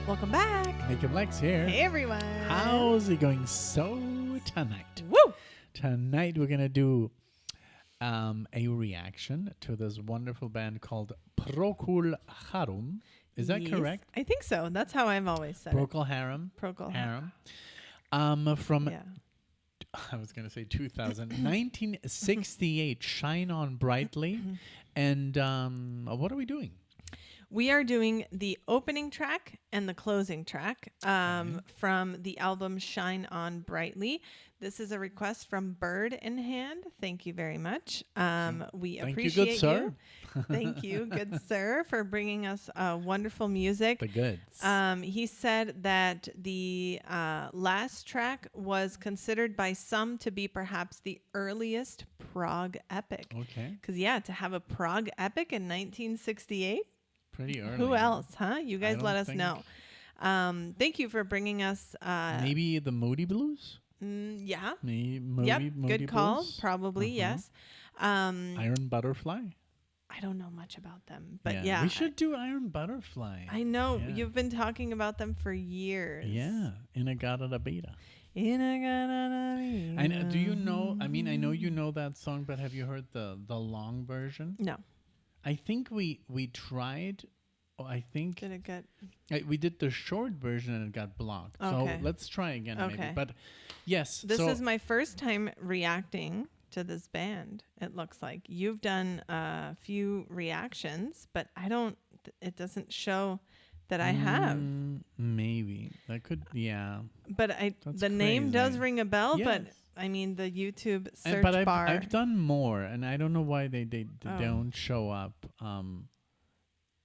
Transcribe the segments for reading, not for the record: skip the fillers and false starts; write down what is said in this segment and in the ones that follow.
Welcome back. NicknLex here. Hey, everyone. How's it going? So tonight. Woo! Tonight we're going to do a reaction to this wonderful band called PROCOL HARUM. Is that Yes, correct? I think so. That's how I've always said PROCOL HARUM. it. PROCOL HARUM. From, Yeah. I was going to say 2000, 1968, Shine On Brightly. And what are we doing? We are doing the opening track and the closing track from the album Shine On Brightly. This is a request from Bird in Hand. Thank you very much. We Thank appreciate you, good sir. Thank you, good sir, for bringing us wonderful music. The goods. He said that the last track was considered by some to be perhaps the earliest prog epic. Okay. Because, yeah, to have a prog epic in 1968. Pretty early. Who else, huh? You guys don't let us think- know. Thank you for bringing us. Maybe the Moody Blues? Yeah. Moody Good call. Blues? Probably, yes. Iron Butterfly? I don't know much about them, but We should do Iron Butterfly. I know. Yeah. You've been talking about them for years. Yeah. Inagata da Beta. I And do you know, I mean, I know you know that song, but have you heard the long version? No. I think we tried. Oh, I think Did it get... we did the short version and it got blocked. Okay. So let's try again maybe. Okay. But yes. This so is my first time reacting to this band, it looks like. You've done a few reactions, but it doesn't show that I have. Maybe. That could, yeah. But That's the name does crazy. ring a bell, but Yes. I mean the YouTube search And, but bar. I've done more, and I don't know why they Oh. don't show up.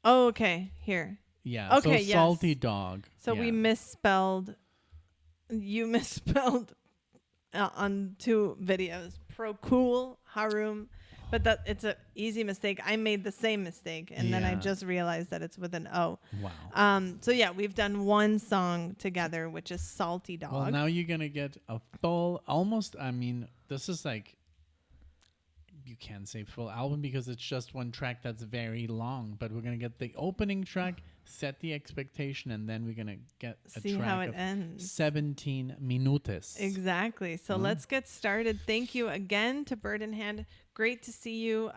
Oh, okay. Here. Yeah. Okay, So yes. Salty Dog. So yeah. we misspelled. You misspelled on two videos. PROCOL HARUM, but it's a easy mistake. I made the same mistake, and then I Yeah. just realized that it's with an O. Wow. So yeah, we've done one song together, which is Salty Dog. Well, now you're gonna get a full, almost. I mean, this is like. You can't say full album because it's just one track that's very long. But we're gonna get the opening track, set the expectation, and then we're gonna get a See track how it of ends. 17 minutes. Exactly. So let's get started. Thank you again to Bird in Hand. Great to see you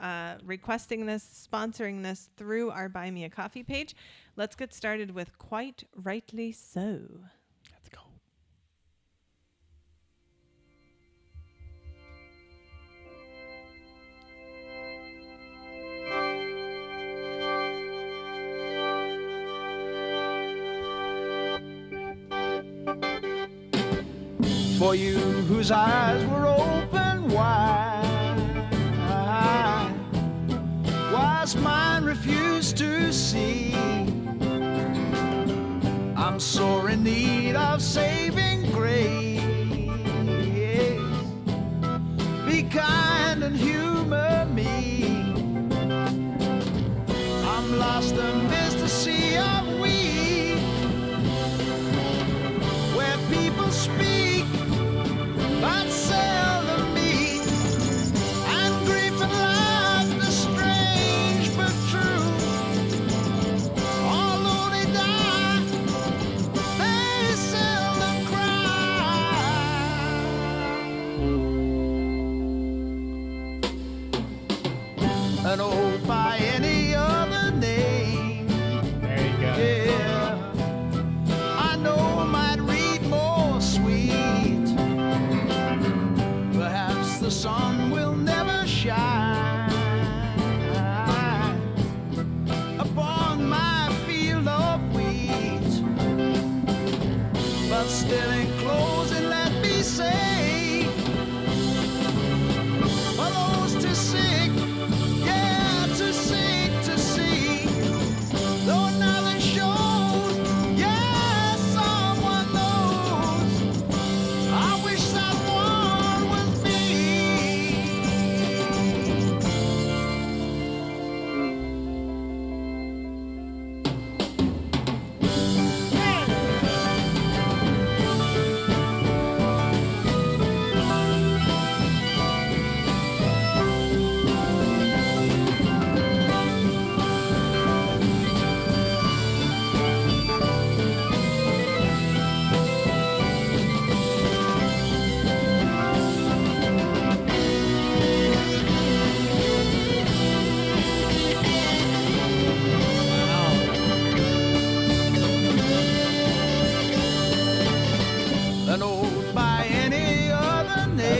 requesting this, sponsoring this through our Buy Me a Coffee page. Let's get started with Quite Rightly So. Let's go. For you whose eyes were open wide, whilst mine refused to see, I'm sore in need of saving grace. Be kind and humor me. I'm lost amidst a sea of weed, where people speak but seldom meet, and grief and laughter strange but true. Although they die, they seldom cry. And oh, by any other name, There you go. yeah, I know might read more sweet. Perhaps the sun will never shine upon my field of wheat, but still in closing let me say, for those too sick, yeah, to sing.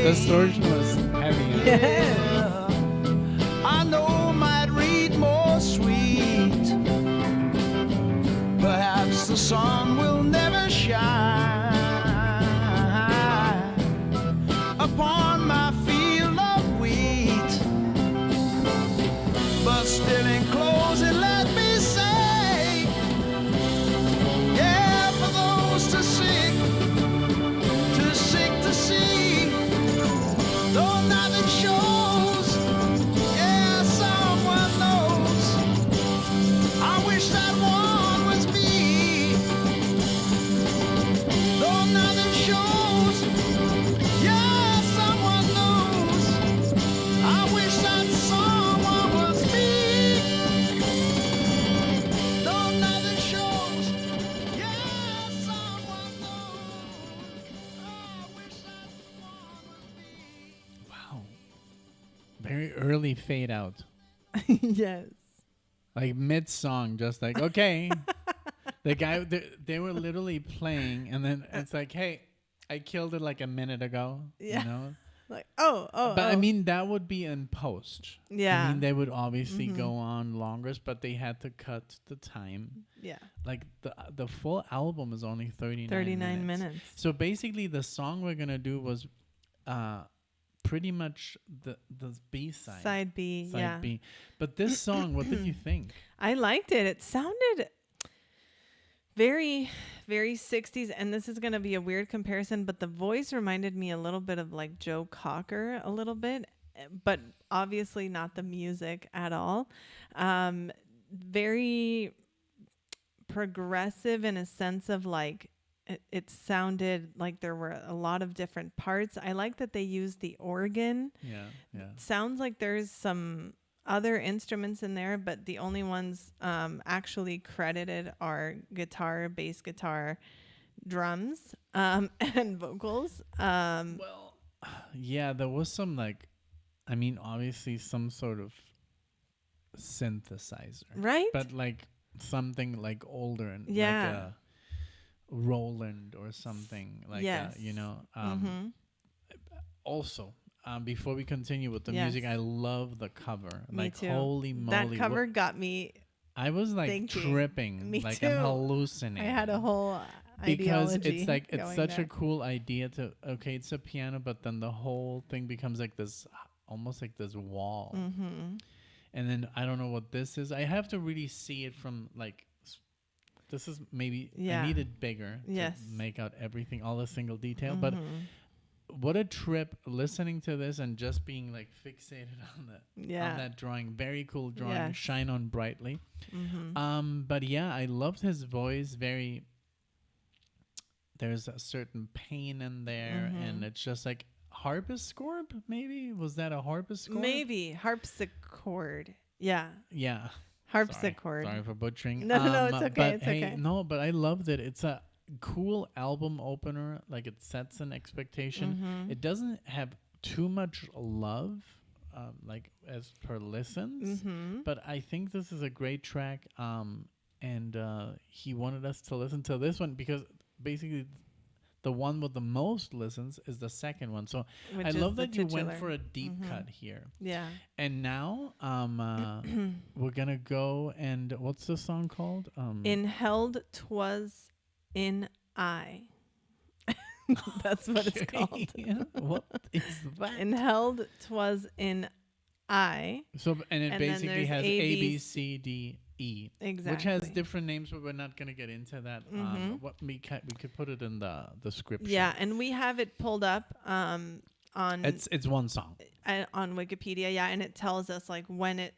distortion was heavy. Yeah. I know might read more sweet. Perhaps the sun will never shine upon my field of wheat. But still in closing, let me say, yeah, for those to seek to see, though nothing shows, yeah, someone knows. I wish that one was me, though nothing shows, yeah, someone knows. I wish that someone was me, though nothing shows, yeah, someone knows. I wish that one was me. Wow. Very early fade out. Yes. Like mid song, just like, okay. The guy, they were literally playing, and then it's like, hey, I killed it like a minute ago. Yeah. You know? Like, oh. But I mean, that would be in post. Yeah. I mean, they would obviously go on longer, but they had to cut the time. Yeah. Like the full album is only 39 minutes. So basically, the song we're gonna do was pretty much the B side. Side B, yeah. B. But this song, what did you think? I liked it. It sounded very, very 60s. And this is going to be a weird comparison, but the voice reminded me a little bit of like Joe Cocker a little bit, but obviously not the music at all. Very progressive in a sense of like, it sounded like there were a lot of different parts. I like that they used the organ. Yeah. Sounds like there's some other instruments in there, but the only ones actually credited are guitar, bass guitar, drums, and vocals. Well, yeah, there was some like, I mean, obviously some sort of synthesizer, right? But like something like older and Yeah. like a Roland or something like Yes. that, you know. Mm-hmm. Also, before we continue with the music, I love the cover. Me like too. holy moly, That cover got me I was like thinking. tripping, Me like too. I'm hallucinating. I had a whole because ideology it's like it's going such there. a cool idea to it's a piano, but then the whole thing becomes like this, almost like this wall. Mm-hmm. And then I don't know what this is. I have to really see it from like. This is maybe I need it bigger to make out everything, all the single detail. But what a trip listening to this and just being like fixated on that drawing. Very cool drawing. Yes. Shine on brightly. Mm-hmm. But yeah, I loved his voice. Very. There's a certain pain in there, and it's just like harpsichord. Maybe was that a harpsichord? Maybe harpsichord. Yeah. Yeah. Harpsichord. Sorry for butchering. No, it's okay. But It's hey, okay. no, but I loved it. It's a cool album opener. Like it sets an expectation. It doesn't have too much love, like as per listens. But I think this is a great track. And he wanted us to listen to this one because basically the one with the most listens is the second one. So Which I is love the that you went titular. for a deep cut here. Yeah. And now we're going to go and what's the song called? In Held Twas in I. That's what it's called. What is that? In Held Twas in I. So and it And then basically there's has A, A, B, B, C, D, E. Exactly. Which has different names, but we're not going to get into that. What we could put it in the description. Yeah, and we have it pulled up on It's one song. On Wikipedia, yeah, and it tells us like when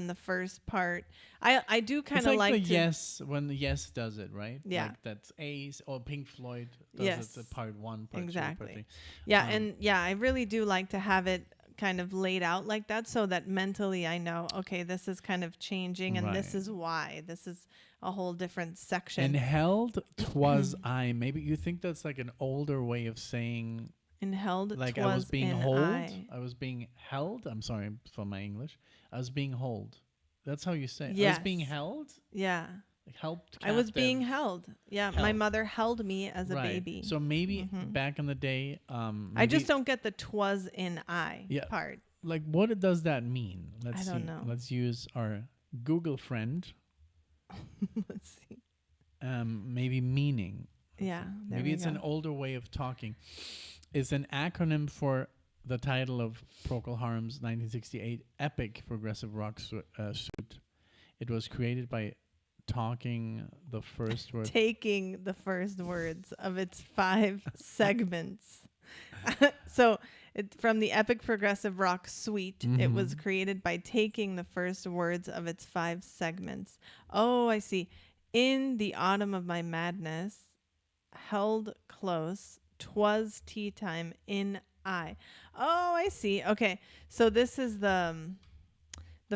the first part. I do kind It's of like like the Yes when the Yes does it, right? Yeah. Like that's Ace or Pink Floyd does Yes. it, the part one, part Exactly. two, part three. Yeah, and yeah, I really do like to have it kind of laid out like that so that mentally I know, okay, this is kind of changing and this Right. is why. This is a whole different section. And Held Twas I. Maybe you think that's like an older way of saying In Held like Twas I was being in hold. I. I was being held. I'm sorry for my English. I was being hold. That's how you say it. I Yes. was being held. Yeah. Like helped I was being captive. held. Yeah, my Held. mother held me as a Right. baby. So maybe back in the day, I just maybe don't get the "twas in I" yeah. part. Like what does that mean? Let's I don't see. know. Let's use our Google friend. Let's see. Maybe meaning. Yeah, there Maybe we it's go. an older way of talking. It's an acronym for the title of PROCOL HARUM's 1968 epic progressive rock suite. It was created by talking the first word. Taking the first words of its 5 segments. So, from the epic progressive rock suite, it was created by taking the first words of its 5 segments. Oh, I see. In the autumn of my madness, held close, 'twas tea time in I. Oh, I see. Okay. So this is the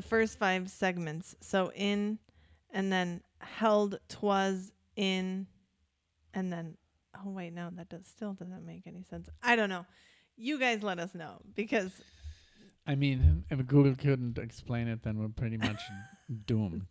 first 5 segments. So in, and then held 'twas in, and then oh wait, no, that still doesn't make any sense. I don't know. You guys let us know, because I mean, if Google couldn't explain it, then we're pretty much doomed.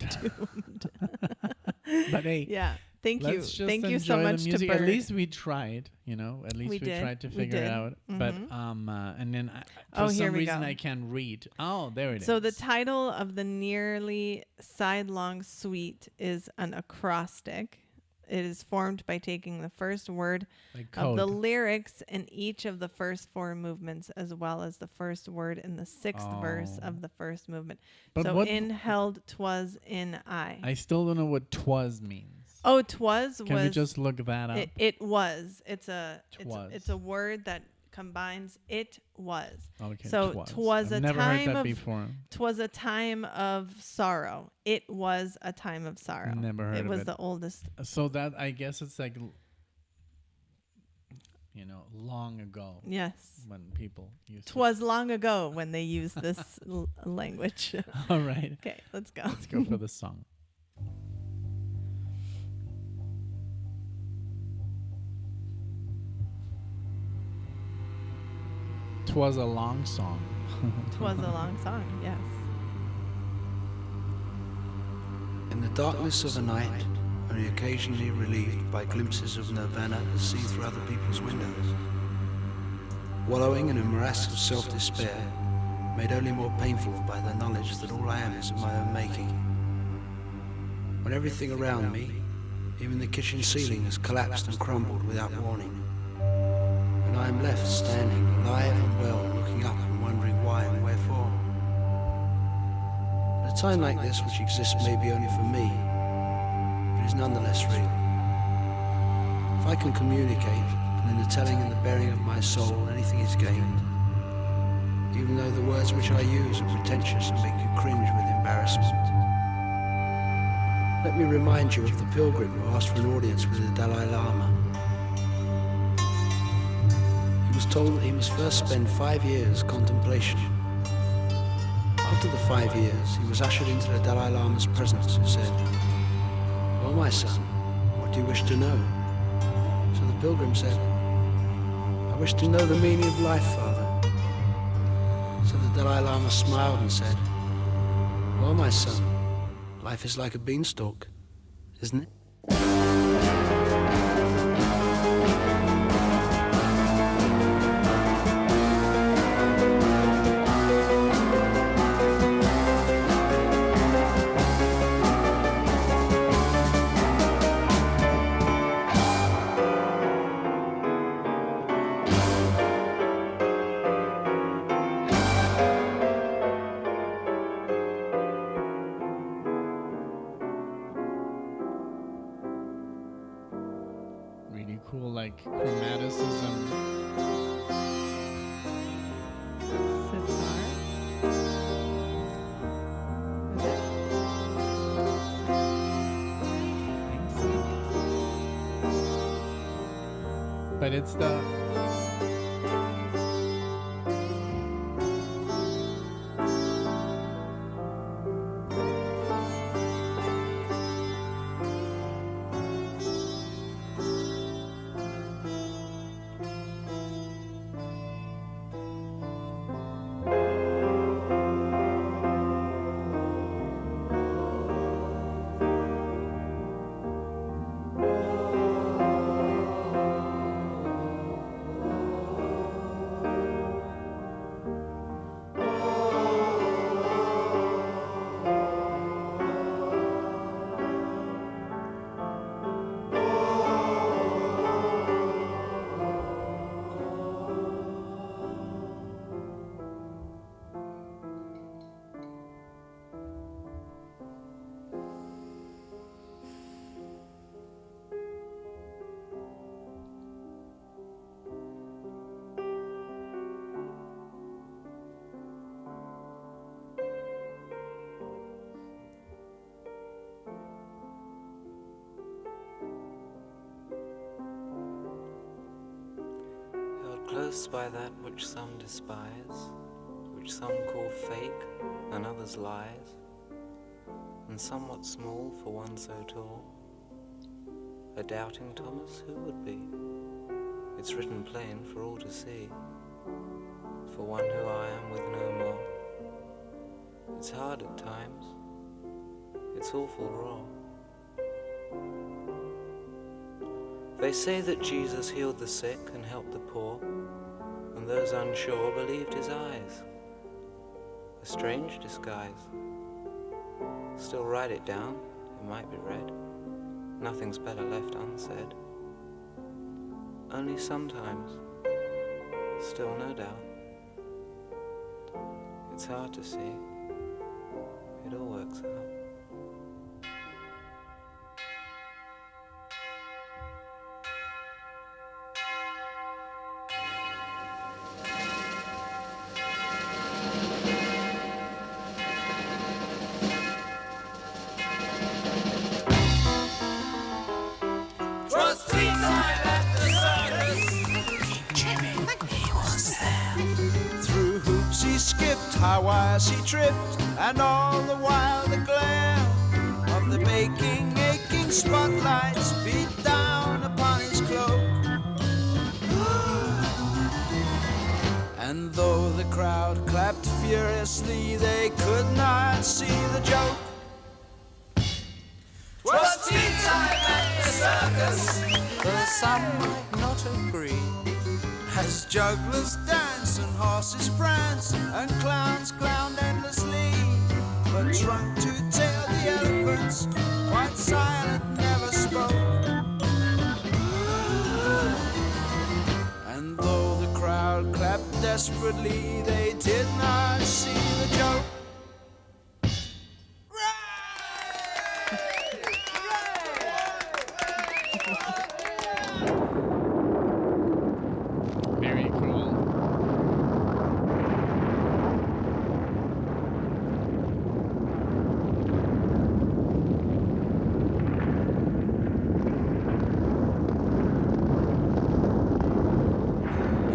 But hey, yeah. Thank you. let's just Thank you enjoy so much the music. to Bird. At least we tried, At least We we did. tried to We figure it did. out. But and then Oh, for here some we reason go. I can't read. Oh, there it is. So the title of the nearly sidelong suite is an acrostic. It is formed by taking the first word like of code. the lyrics in each of the first 4 movements, as well as the first word in the 6th verse Oh. of the first movement. But so what- in held 'twas in I. I still don't know what "twas" means. Oh, 'twas Can was we just look that up? it was. It's a Twas. it's a word that combines it was. Okay, So 'twas I've a never heard time that of before. 'twas a time of sorrow. It was a time of sorrow. Never heard it of was it. the oldest. So that I guess it's like long ago Yes. when people used. 'Twas long ago when they used this language. All right, Okay, let's go. let's go for the song. "Twas a long song." 'Twas a long song. Yes. In the darkness of a night, only occasionally relieved by glimpses of nirvana as seen through other people's windows. Wallowing in a morass of self-despair, made only more painful by the knowledge that all I am is of my own making. When everything around me, even the kitchen ceiling, has collapsed and crumbled without warning, and I am left standing alive and well, looking up and wondering why and wherefore. At a time like this, which exists maybe only for me, but is nonetheless real. If I can communicate, and in the telling and the bearing of my soul anything is gained, even though the words which I use are pretentious and make you cringe with embarrassment. Let me remind you of the pilgrim who asked for an audience with the Dalai Lama. He was told that he must first spend 5 years contemplation. After the 5 years, he was ushered into the Dalai Lama's presence, who said, "Well, my son, what do you wish to know?" So the pilgrim said, "I wish to know the meaning of life, Father." So the Dalai Lama smiled and said, "Well, my son, life is like a beanstalk, isn't it?" Really cool, like chromaticism. Sitar. Is it? But it's the cursed by that which some despise, which some call fake and others lies, and somewhat small for one so tall. A doubting Thomas who would be? It's written plain for all to see, for one who I am with no more. It's hard at times, it's awful raw. They say that Jesus healed the sick and helped the poor, and those unsure believed his eyes. A strange disguise. Still write it down, it might be read. Nothing's better left unsaid. Only sometimes, still no doubt, it's hard to see. It all works out. Through hoops he skipped, high wires he tripped, and all the while the glare of the baking, aching spotlights beat down upon his cloak. And though the crowd clapped furiously, they could not see the joke. 'Twas tea time at the circus, Though some might not agree, as jugglers dance and horses prance and clowns clowned endlessly. But trunk to tail the elephants, quite silent, never spoke. And though the crowd clapped desperately, they did not see the joke. Very cool.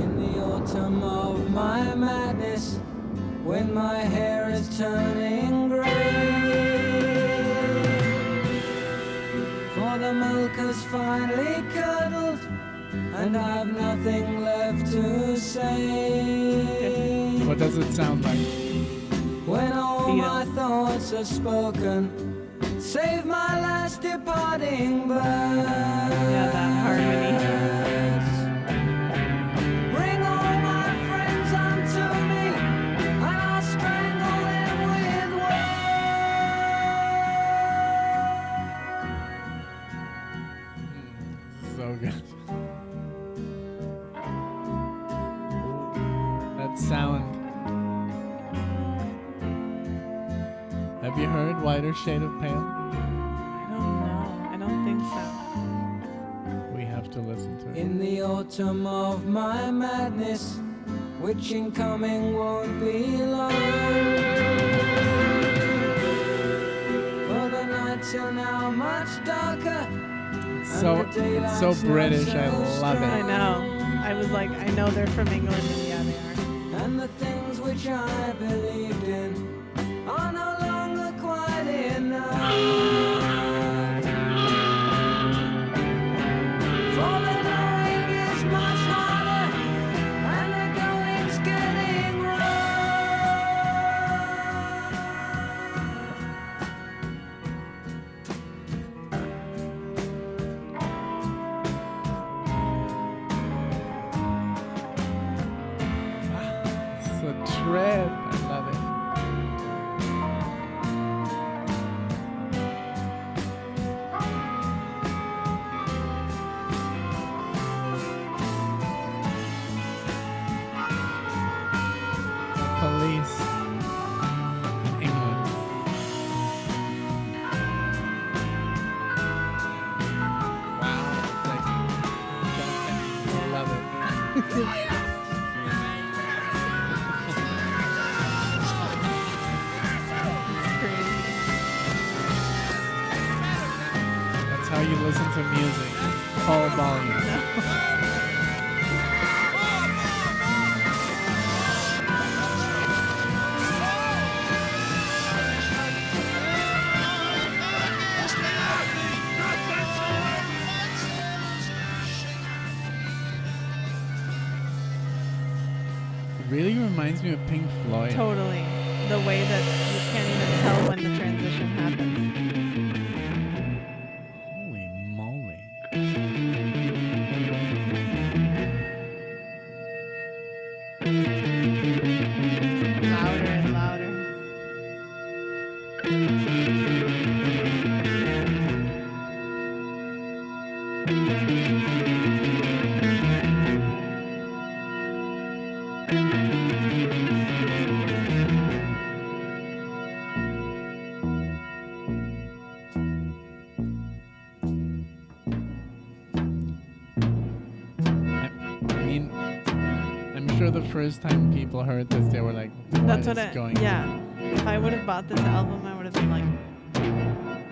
In the autumn of my madness, when my hair is turning grey, for the milk has finally curdled, and I've nothing left to say. What does it sound like? When all Beat 'em. my thoughts are spoken, save my last departing breath. Yeah, that harmony. Bring all my friends unto me, and I'll strangle them with words. So good. That sound. Have you heard Whiter Shade of Pale? I don't know. I don't think so. We have to listen to it. In the autumn of my madness, which in coming won't be long, for the nights are now much darker. It's so British. I love I it. know. I was like, I know they're from England, and yeah, they are. And the things which I believed in are no longer quite enough. For the knowing is much harder, and the going's getting It's a trip. I love it. The Police in England. Wow, it's like I love it. That's how you listen to music. Full volume. really reminds me of Pink Floyd. Totally. The way that you can't even tell when the transition happens. Holy moly. Louder and louder. I mean, I'm sure the first time people heard this, they were like, That's what what is going on? yeah. If I would have bought this album, I would have been like,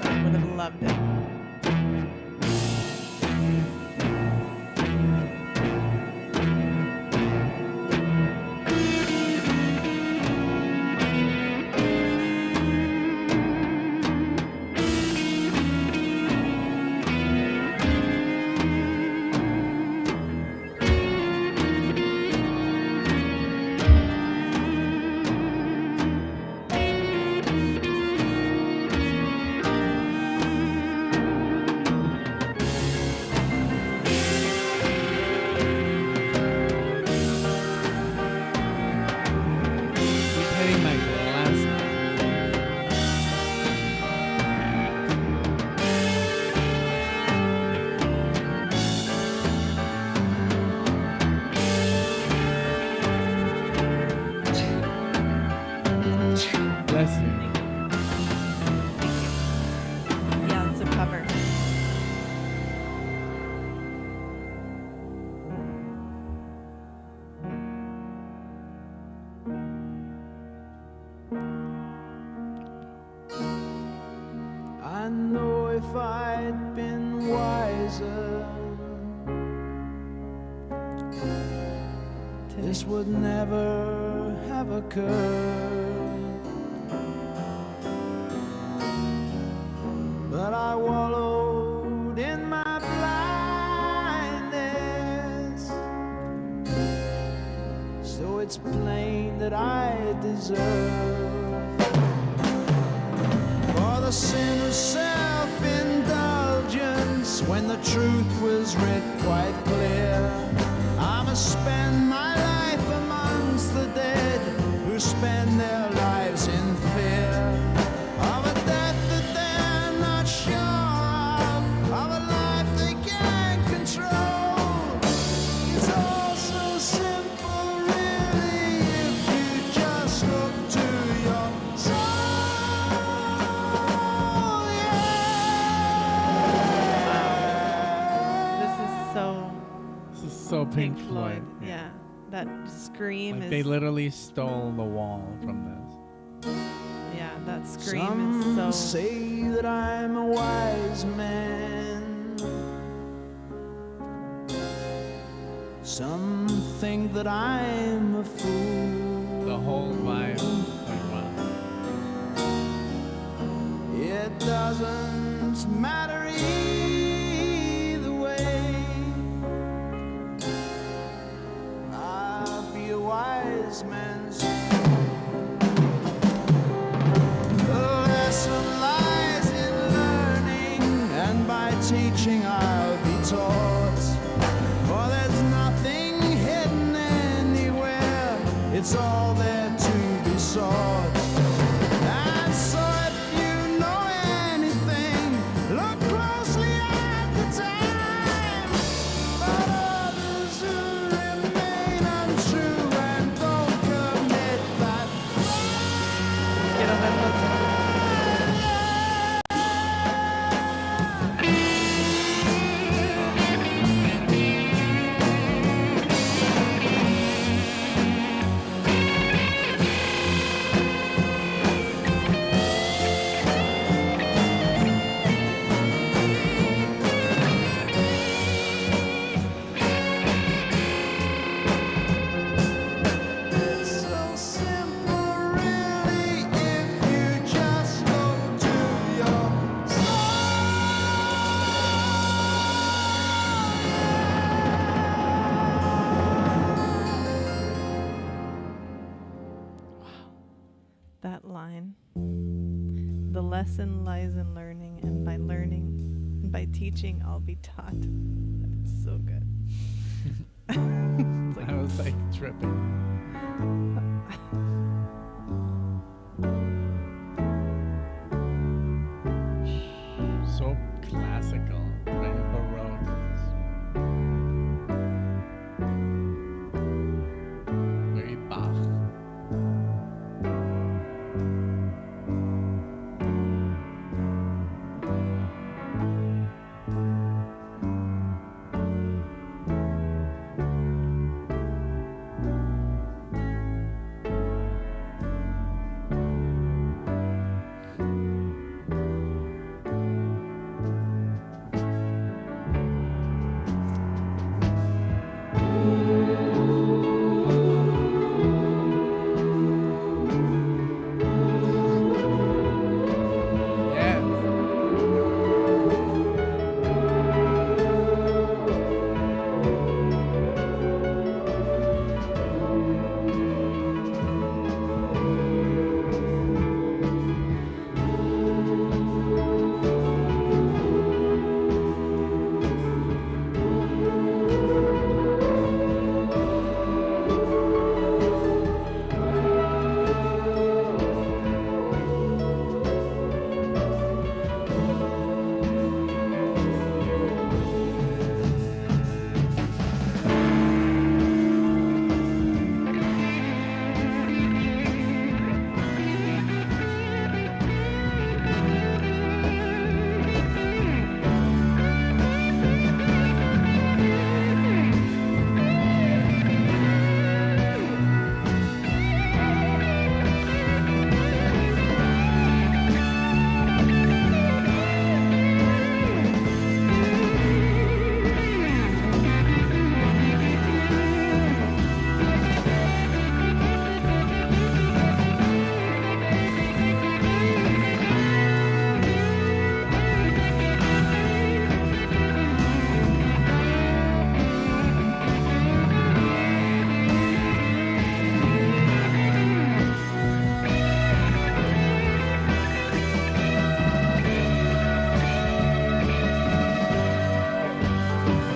I would have loved it. Keep hitting my glasses. Bless you. Yeah, it's a cover. I know if I'd been wiser, this would never have occurred. But I wallowed in my blindness, so it's plain that I deserve for the sin of self-indulgence, when the truth was writ quite clear. I must spend my life amongst the dead who spend their lives in fear of a death that they're not sure of a life they can't control. It's all so simple, really, if you just look to your soul. This is so This is so Pink Floyd. Yeah. That scream Like is they literally stole the wall from this. yeah, that scream Some is so say that I'm a wise man. Some think that I'm a fool. The whole vibe. Like, wow. It doesn't matter either way. I'll be a wise man's the lesson lies in learning, and by teaching I'll be taught. For there's nothing hidden anywhere, it's all there to be sought. And so if you know anything, look closer lesson lies in learning, and by learning and by teaching, I'll be taught. It's so good. It's like, I was like tripping. So classical, very baroque. Very Bach. Yes.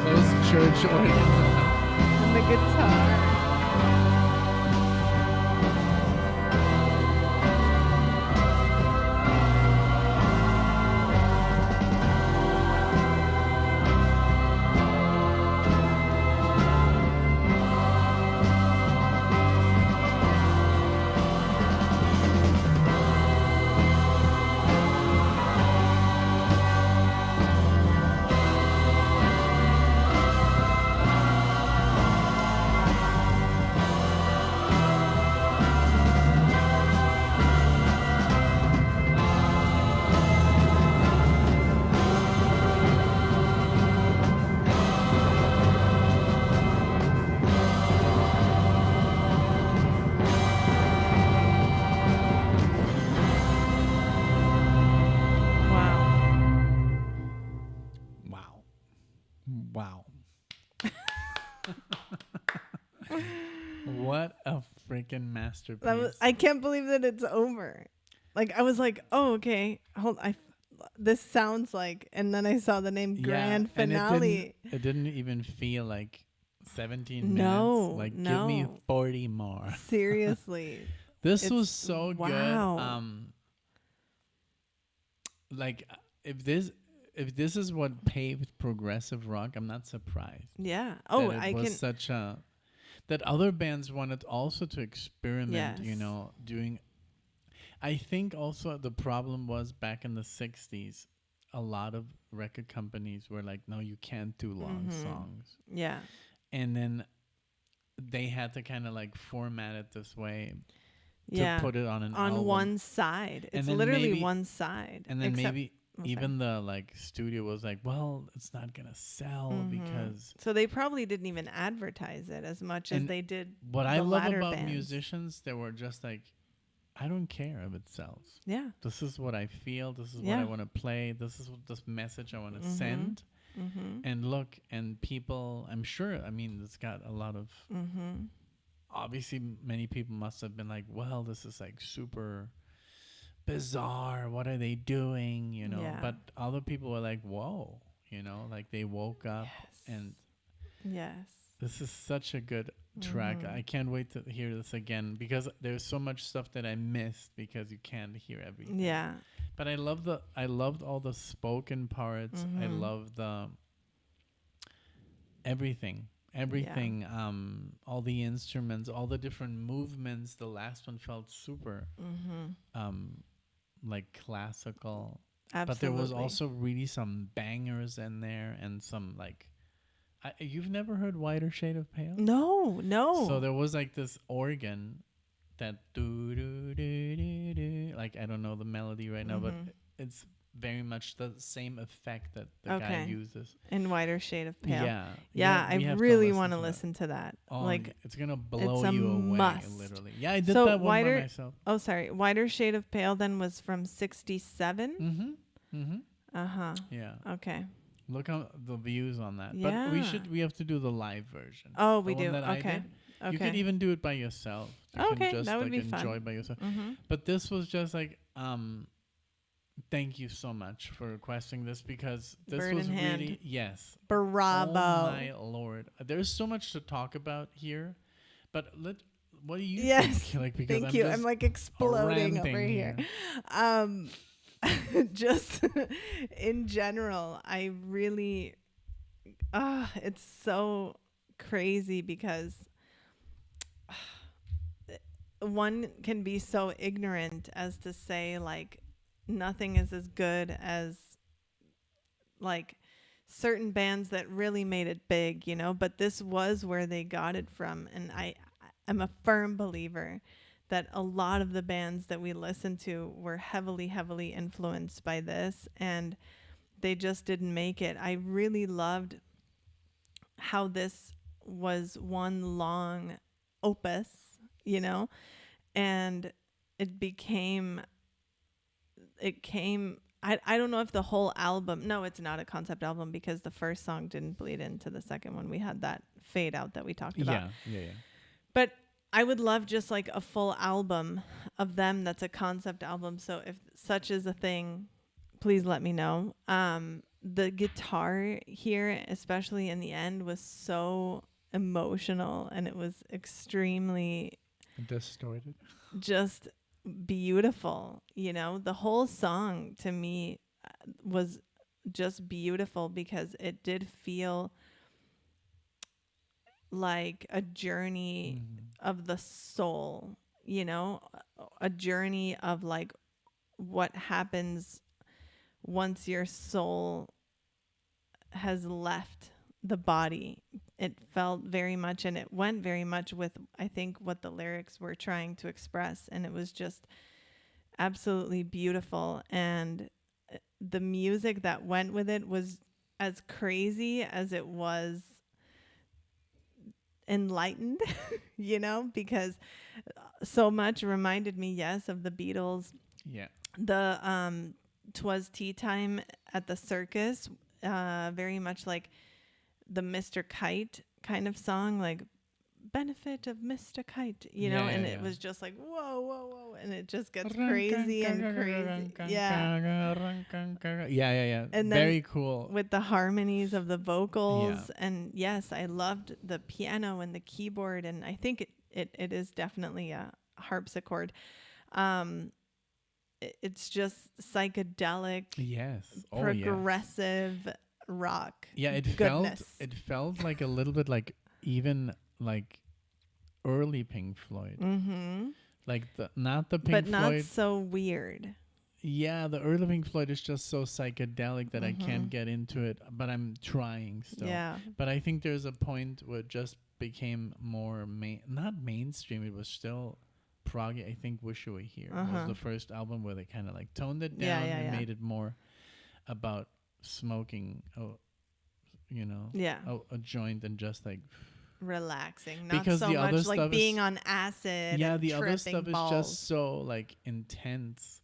Those church organ. and the guitar. Wow. Wow. What a freaking masterpiece. I can't believe that it's over. Like I was like, oh okay, this sounds like, and then I saw the name grand and finale. it didn't even feel like 17 No, minutes. Like give me no. 40 more. Seriously, This It's- was so wow. good. Like if this is what paved progressive rock, I'm not surprised. yeah. Oh, that it I was can. such a that other bands wanted also to experiment, Yes. doing. I think also the problem was back in the 60s, a lot of record companies were like, no, you can't do long songs. Yeah. And then they had to kind of like format it this way to Yeah. put it on an On album. one side, And it's then literally maybe- one side. And then except- maybe sorry. even the like studio was like, well, it's not gonna sell because So they probably didn't even advertise it as much as And they did. what I the love latter about bands. musicians, they were just like, I don't care if it sells. Yeah. This is what I feel. This is what Yeah. I want to play. This is this message I want to send. Mm-hmm. And look, and people, I'm sure, I mean, it's got a lot of, obviously many people must have been like, well, this is like super bizarre. What are they doing? You know, Yeah. but other people were like, whoa, you know, like they woke up and Yes. this is such a good track. I can't wait to hear this again because there's so much stuff that I missed because you can't hear everything. Yeah. But I loved all the spoken parts. I love the everything. Everything, all the instruments, all the different movements. The last one felt super like classical. Absolutely. But there was also really some bangers in there and some like you've never heard Whiter Shade of Pale? No. So there was like this organ that do do do do do, like I don't know the melody right now, but it's very much the same effect that the guy uses. In Whiter Shade of Pale. Yeah. I really want to listen to that. Oh, like it's gonna blow it's a you away, must. literally. Yeah, I did So that one Whiter- by myself. Oh, sorry. Whiter Shade of Pale then was from 67. Yeah. Okay. Look at the views on that. Yeah. But we have to do the live version. Oh, The we one do. that I Okay. did. Okay. You could even do it by yourself. You Okay, can just that would like be fun. enjoy by yourself. But this was just like thank you so much for requesting this because this Bird was in hand. really yes. Bravo. Oh my lord. There's so much to talk about here. But what do you Yes. think? Like because Thank I'm you. just I'm like exploding over ranting here. Just in general, I really it's so crazy because one can be so ignorant as to say like nothing is as good as like certain bands that really made it big, you know, but this was where they got it from. And I'm a firm believer that a lot of the bands that we listened to were heavily, heavily influenced by this, and they just didn't make it. I really loved how this was one long opus, you know, and it came, I don't know if the whole album, no, it's not a concept album because the first song didn't bleed into the second one. We had that fade out that we talked about. Yeah. But I would love just like a full album of them that's a concept album. So if such is a thing, please let me know. The guitar here, especially in the end, was so emotional and it was extremely Distorted. just beautiful. You know, the whole song to me was just beautiful because it did feel like a journey of the soul, you know, a journey of like what happens once your soul has left the body. It felt very much, and it went very much with, I think, what the lyrics were trying to express. And it was just absolutely beautiful. And the music that went with it was as crazy as it was enlightened, you know, because so much reminded me, yes, of the Beatles. Yeah. The 'Twas Tea Time at the Circus, very much like the Mr. Kite kind of song, like benefit of Mr. Kite, you know, and it was just like whoa, and it just gets crazy and crazy. Yeah. And very then cool. with the harmonies of the vocals, and yes, I loved the piano and the keyboard, and I think it is definitely a harpsichord. It's just psychedelic, Yes. progressive rock. Yeah, it goodness. felt like a little bit like even like early Pink Floyd. Like not the Pink but Floyd. not so weird. Yeah, the early Pink Floyd is just so psychedelic that I can't get into it, but I'm trying still. Yeah. But I think there's a point where it just became more not mainstream, it was still proggy. I think Wish You Were Here was the first album where they kind of like toned it down and made it more about smoking, you know, a joint and just like relaxing, not because so the other much like stuff being is- on acid. yeah, and the other tripping stuff balls. is just so like intense.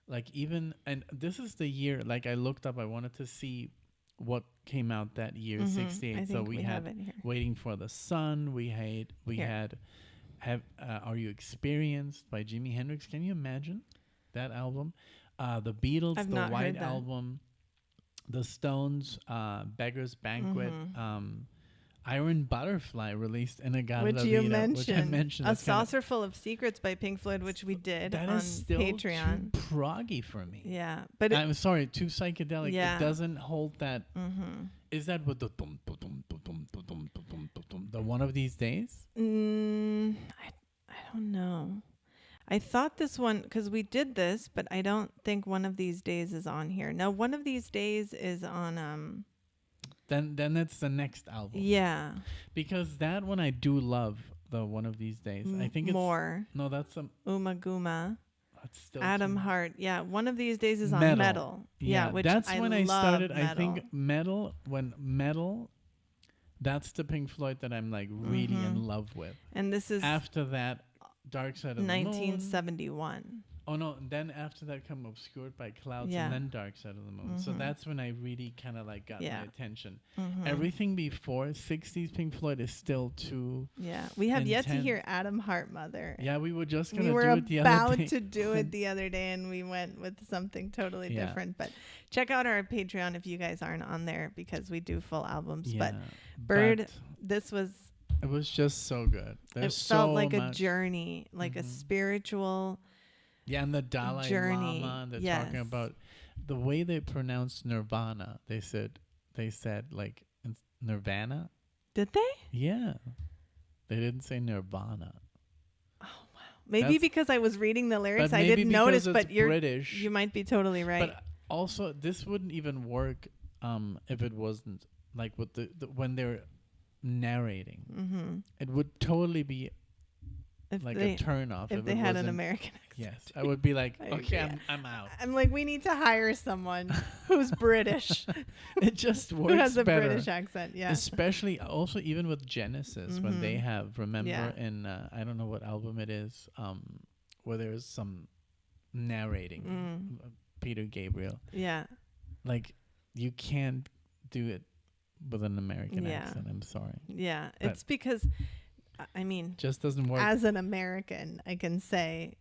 Like even, and this is the year, like I looked up, I wanted to see what came out that year, 68. I So think we have had it here. Waiting for the Sun. We Here. had Are You Experienced by Jimi Hendrix. Can you imagine? that album. The Beatles, I've the not White heard that. Album, the Stones, Beggar's Banquet, Mm-hmm. Iron Butterfly released in a Gala Which La you Vida, mentioned. which I mentioned. A That's kinda- Saucer Full of Secrets by Pink Floyd, which we did that on is still Patreon. too proggy for me. Yeah, but I'm sorry, too psychedelic. Yeah. It doesn't hold that. mm-hmm. Is that with the dum dum dum dum dum dum dum dum dum dum the One of These Days? I don't know. I thought this one, because we did this, but I don't think One of These Days is on here. No, One of These Days is on Then it's the next album. yeah, Because that one I do love. The One of These Days. I think it's more no. That's some. Uma Guma, That's still Adam too- Hart. Yeah, One of These Days is on Metal. Metal. Yeah, which that's when I love started. Metal. I think metal. When metal, that's the Pink Floyd that I'm like really in love with. And this is After that, Dark Side of the Moon. 1971. Oh no! And then after that, come Obscured by Clouds, Yeah. and then Dark Side of the Moon. So that's when I really kind of like got Yeah. my attention. Mm-hmm. Everything before '60s Pink Floyd is still too. Yeah, we have yet to Intense. hear Adam Hart, Mother. Yeah, we were just gonna We were do it the other about day. to do it the other day, and we went with something totally Yeah. different. But check out our Patreon if you guys aren't on there, because we do full albums. But Yeah, Bird, but this was it was just so good. There's it felt so like a much. journey, like a spiritual. Yeah, and the Dalai journey. Lama. They're Yes. talking about the way they pronounce Nirvana. They said like Nirvana. Did they? Yeah, they didn't say Nirvana. Maybe That's- because I was reading the lyrics, but I maybe didn't because notice. it's But British. you might be totally right. But also, this wouldn't even work if it wasn't like with the when they're narrating. mm-hmm. It would totally be If like they a turn off if they it had an wasn't- American accent. Yes, I would be like, I okay, agree. I'm out. I'm like, we need to hire someone who's British, It just who works has a better. British accent. Yeah. Especially also even with Genesis when they have remember Yeah. in I don't know what album it is where there's some narrating Peter Gabriel, Yeah. like you can't do it with an American Yeah. accent. I'm sorry, Yeah. But- It's because, I mean, just doesn't work. as an American, I can say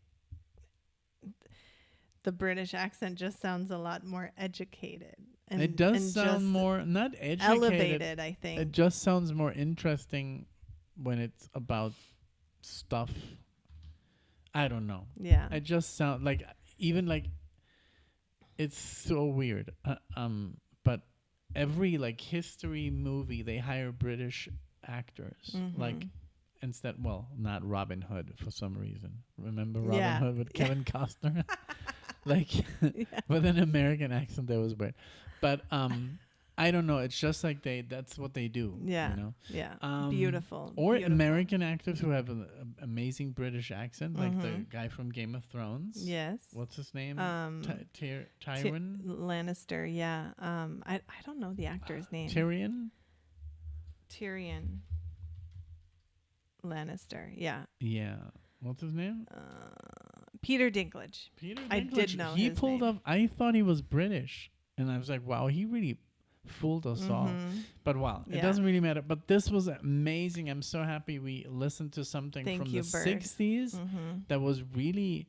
the British accent just sounds a lot more educated. And It does and sound just more not educated. elevated, I think. It just sounds more interesting when it's about stuff. I don't know. Yeah. It just sound like even like it's so weird. But every like history movie they hire British actors like instead. Well, not Robin Hood for some reason. Remember Robin Yeah. Hood with Kevin Costner? Like Yeah. with an American accent that was weird. But I don't know. It's just like that's what they do. Yeah. You know? Yeah. Beautiful. Or Beautiful. American actors who have an amazing British accent, like the guy from Game of Thrones. Yes. What's his name? Ty- Tyrion? Lannister, yeah. I don't know the actor's name. Tyrion? Tyrion Lannister, yeah. Yeah. What's his name? Peter Dinklage. Peter I did Dinklage. know He his pulled name. off. I thought he was British, and I was like, wow, he really fooled us all. But wow, it Yeah. doesn't really matter. But this was amazing. I'm so happy we listened to something Thank from you, the Bird. 60s that was really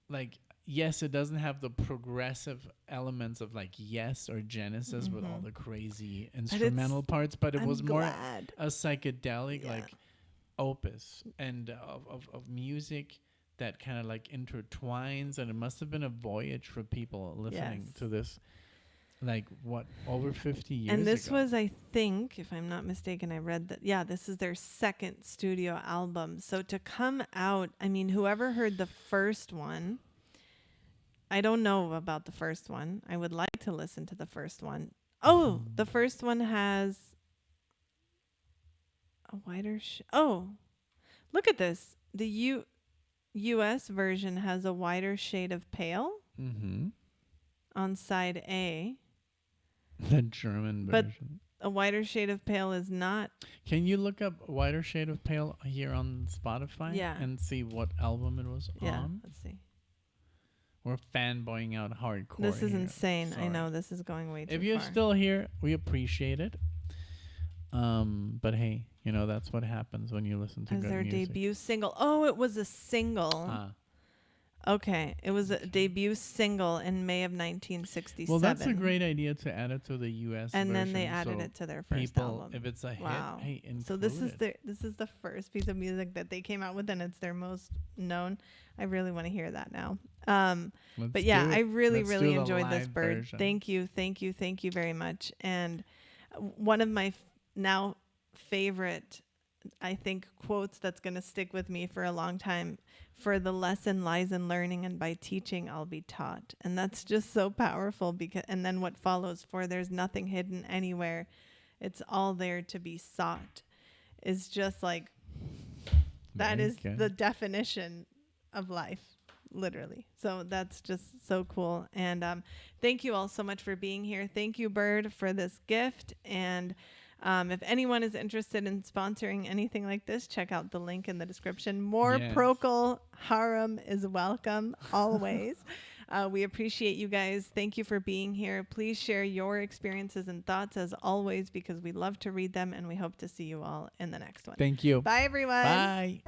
like, yes, it doesn't have the progressive elements of like Yes or Genesis with all the crazy instrumental parts, but it I'm was more glad. a psychedelic Yeah. like opus and of music that kind of like intertwines, and it must have been a voyage for people listening Yes. to this like what over 50 years And this ago. was, I think, if I'm not mistaken, I read that, yeah, this is their second studio album. So to come out, I mean, whoever heard the first one, I don't know about the first one. I would like to listen to the first one. Oh, the first one has a wider look at this. The US version has a wider shade of pale on side A. The German But version. A wider shade of pale is not. Can you look up Wider Shade of Pale here on Spotify Yeah. and see what album it was Yeah, on? let's see. We're fanboying out hardcore. This is here. insane. I Sorry. know this is going way too If you're far. still here, we appreciate it. But hey, you know that's what happens when you listen to As good their music. debut single. Oh, it was a single. Okay, it was a debut single in May of 1967. Well, that's a great idea to add it to the U.S. And then they version, added so it to their first people, album. if it's a hit, Wow. hey, include So this is it. the first piece of music that they came out with, and it's their most known. I really want to hear that now. Let's But yeah, do it. I really, Let's really do the enjoyed this, live Bird. version. Thank you, thank you, thank you very much. And one of my now favorite, I think, quotes that's going to stick with me for a long time: for the lesson lies in learning, and by teaching I'll be taught. And that's just so powerful, because and then what follows: for there's nothing hidden anywhere, it's all there to be sought, is just like, that Very is good. the definition of life, literally. So that's just so cool. And thank you all so much for being here. Thank you, Bird, for this gift. And if anyone is interested in sponsoring anything like this, check out the link in the description. More Yes. PROCOL HARUM is welcome always. We appreciate you guys. Thank you for being here. Please share your experiences and thoughts as always, because we love to read them, and we hope to see you all in the next one. Thank you. Bye, everyone. Bye.